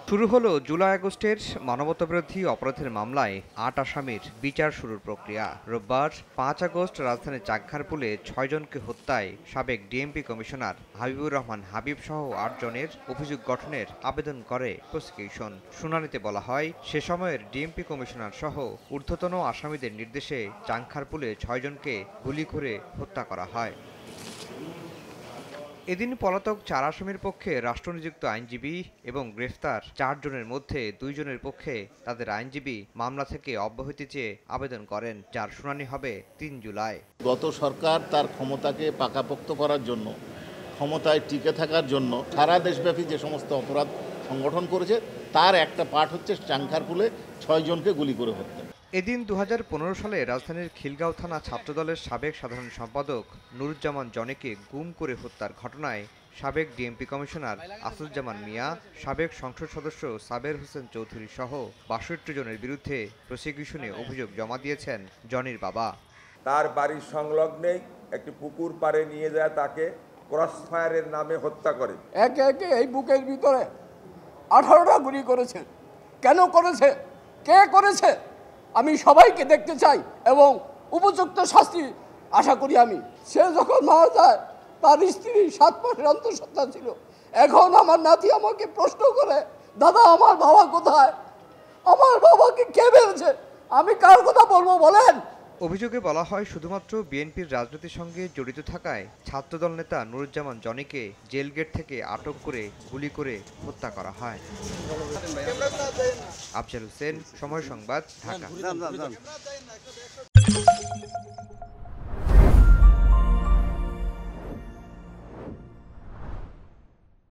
শুরু হলো জুলাই আগস্টের মানবতাবিরোধী অপরাধের মামলায় ৮ আসামির বিচার শুরুর প্রক্রিয়া। রোববার ৫ আগস্ট রাজধানীর চাকখারপুলে ৬ জনকে হত্যায় সাবেক ডিএমপি কমিশনার হাবিবুর রহমান হাবিব সহ ৮ জনের অভিযোগ গঠনের আবেদন করে প্রসিকিউশন। শুনানিতে বলা হয়, সে সময়ের ডিএমপি কমিশনার সহ ঊর্ধ্বতন আসামিদের নির্দেশে চাকখারপুলে ৬ জনকে গুলি করে হত্যা করা হয়। এদিন পলাতক ৪ আসামির পক্ষে রাষ্ট্রনিযুক্ত আইনজীবী এবং গ্রেফতার ৪ জনের মধ্যে ২ জনের পক্ষে তাদের আইনজীবী মামলা থেকে অব্যাহতি চেয়ে আবেদন করেন, যার শুনানি হবে ৩ জুলাই। গত সরকার তার ক্ষমতাকে পাকাপোক্ত করার জন্য, ক্ষমতায় টিকে থাকার জন্য সারা দেশব্যাপী যে সমস্ত অপরাধ সংগঠন করেছে তার একটা পার্ট হচ্ছে চাকখারপুলে ৬ জনকে গুলি করে হত্যা। এদিন ২০১৫ সালে রাজধানীর খিলগাঁও থানা ছাত্রদলের সাবেক সাধারণ সম্পাদক নুরুজ্জামান জনিকে গুম করে হত্যার ঘটনায় সাবেক ডিএমপি কমিশনার আসাদুজ্জামান মিয়া, সাবেক সংসদ সদস্য সাবের হোসেন চৌধুরী সহ ৬২ জনের বিরুদ্ধে প্রসিকিউশনে অভিযোগ জমা দিয়েছেন জনির বাবা। তার বাড়ির সংলগ্নেই একটি পুকুর পাড়ে নিয়ে যায় তাকে ক্রসফায়ারের নামে হত্যা করে। একে একে এই বুকের ভিতরে 18টা গুলি করেছে। কেন করেছে, কে করেছে, আমি সবাইকে দেখতে চাই এবং উপযুক্ত শাস্তি আশা করি আমি। সে যখন মারা যায় তার স্ত্রী 7 মাসের অন্তঃসত্ত্বা ছিল। এখন আমার নাতি আমাকে প্রশ্ন করে, দাদা আমার বাবা কোথায়, আমার বাবাকে কে মেরেছে, আমি কার কথা বলবো বলেন। অভিযোগে বলা হয়, শুধুমাত্র বিএনপির রাজনীতির সঙ্গে জড়িত থাকায় ছাত্রদল নেতা নুরুজ্জামান জনিকে জেল গেট থেকে আটক করে গুলি করে হত্যা করা হয়। আফজাল হোসেন, সময় সংবাদ, ঢাকা।